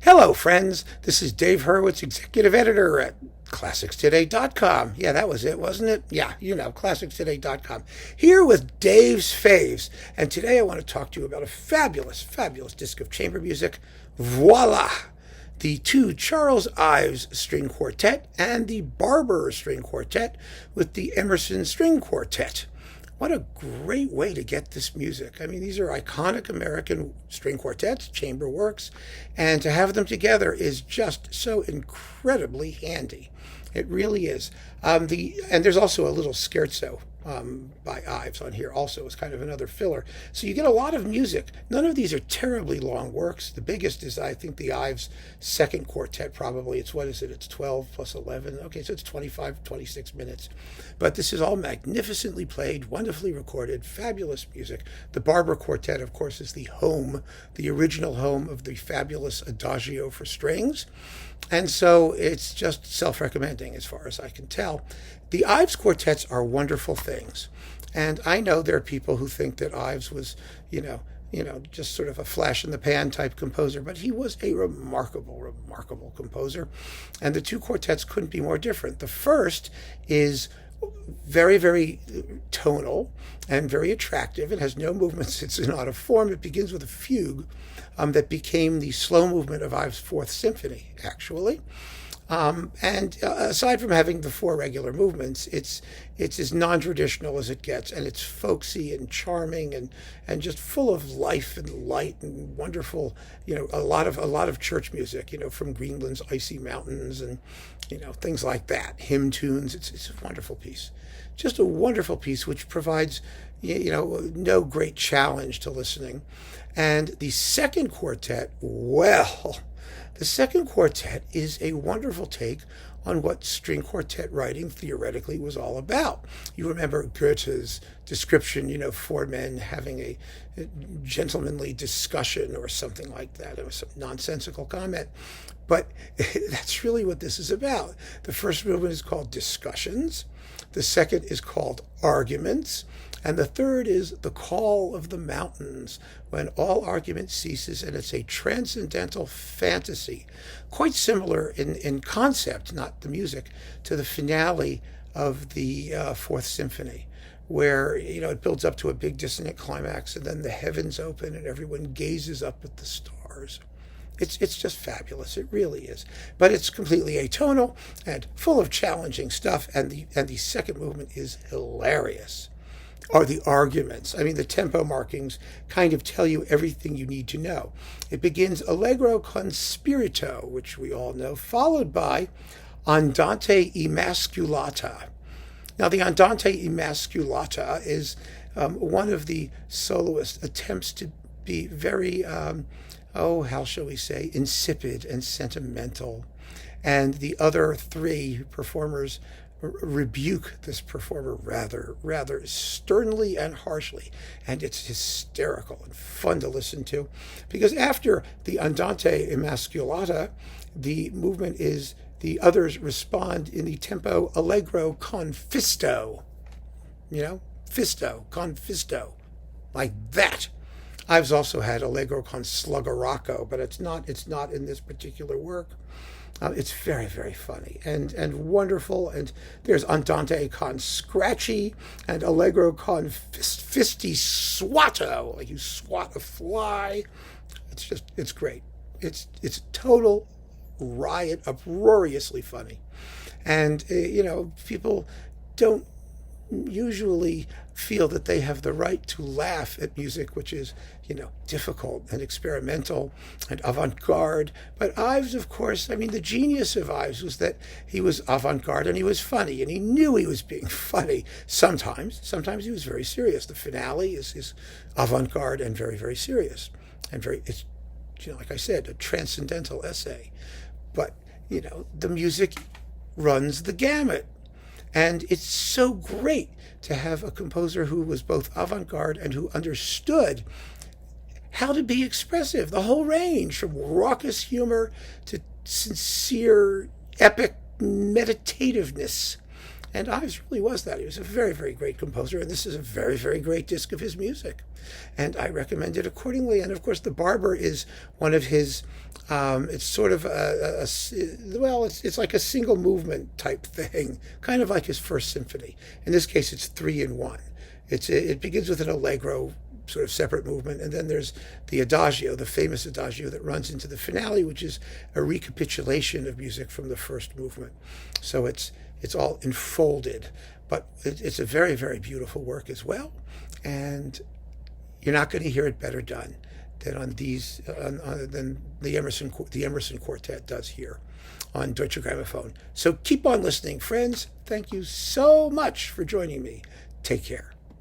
Hello, friends. This is Dave Hurwitz, executive editor at ClassicsToday.com. Yeah, that was it, wasn't it? Yeah, ClassicsToday.com. Here with Dave's Faves. And today I want to talk to you about a fabulous, fabulous disc of chamber music. Voila! The two Charles Ives String Quartet and the Barber String Quartet with the Emerson String Quartet. What a great way to get this music. I mean, these are iconic American string quartets, chamber works, and to have them together is just so incredibly handy. It really is. And there's also a little scherzo by Ives on here also as kind of another filler. So you get a lot of music. None of these are terribly long works. The biggest is, I think, the Ives second quartet probably. It's 12 plus 11. Okay, so it's 25, 26 minutes. But this is all magnificently played, wonderfully recorded, fabulous music. The Barber Quartet, of course, is the original home of the fabulous Adagio for strings. And so it's just self-recommending as far as I can tell. The Ives quartets are wonderful things. And I know there are people who think that Ives was, just sort of a flash in the pan type composer, but he was a remarkable, remarkable composer. And the two quartets couldn't be more different. The first is very, very tonal and very attractive. It has no movements. It's not a form. It begins with a fugue that became the slow movement of Ives' Fourth Symphony, actually. And aside from having the four regular movements, it's as non-traditional as it gets, and it's folksy and charming and just full of life and light and wonderful. A lot of church music. From Greenland's Icy Mountains and things like that. Hymn tunes. It's a wonderful piece, just a wonderful piece which provides no great challenge to listening. And the second quartet, the second quartet is a wonderful take on what string quartet writing theoretically was all about. You remember Goethe's description, four men having a gentlemanly discussion or something like that. It was some nonsensical comment. But that's really what this is about. The first movement is called Discussions. The second is called Arguments. And the third is The Call of the Mountains, when all argument ceases, and it's a transcendental fantasy, quite similar in concept, not the music, to the finale of the Fourth Symphony, where it builds up to a big dissonant climax, and then the heavens open and everyone gazes up at the stars. It's just fabulous. It really is. But it's completely atonal and full of challenging stuff, and the second movement is hilarious. Are the arguments. I mean, the tempo markings kind of tell you everything you need to know. It begins Allegro con spirito, which we all know, followed by Andante emasculata. Now, the Andante emasculata is one of the soloist attempts to be very, how shall we say, insipid and sentimental. And the other three performers rebuke this performer rather sternly and harshly, and it's hysterical and fun to listen to, because after the Andante emasculata, the movement is the others respond in the tempo Allegro con fisto, fisto con fisto, like that. Ives also had Allegro con sluggeracco, but it's not in this particular work. It's very, very funny and wonderful. And there's Andante con scratchy and Allegro con fisty swatto, like you swat a fly. It's great. It's total riot, uproariously funny. And, people don't usually feel that they have the right to laugh at music which is, difficult and experimental and avant-garde. But Ives, of course, the genius of Ives was that he was avant-garde and he was funny, and he knew he was being funny sometimes. Sometimes he was very serious. The finale is avant-garde and very, very serious. And it's, like I said, a transcendental essay. But, the music runs the gamut. And it's so great to have a composer who was both avant-garde and who understood how to be expressive, the whole range, from raucous humor to sincere, epic meditativeness. And Ives really was that. He was a very, very great composer, and this is a very, very great disc of his music. And I recommend it accordingly. And of course, the Barber is one of his, it's sort of it's like a single movement type thing, kind of like his first symphony. In this case, it's 3-in-1. It begins with an allegro, sort of separate movement, and then there's the adagio, the famous adagio that runs into the finale, which is a recapitulation of music from the first movement. So it's all enfolded, but it's a very, very beautiful work as well, and you're not going to hear it better done than than the Emerson Quartet does here on Deutsche Grammophon. So keep on listening, friends. Thank you so much for joining me. Take care.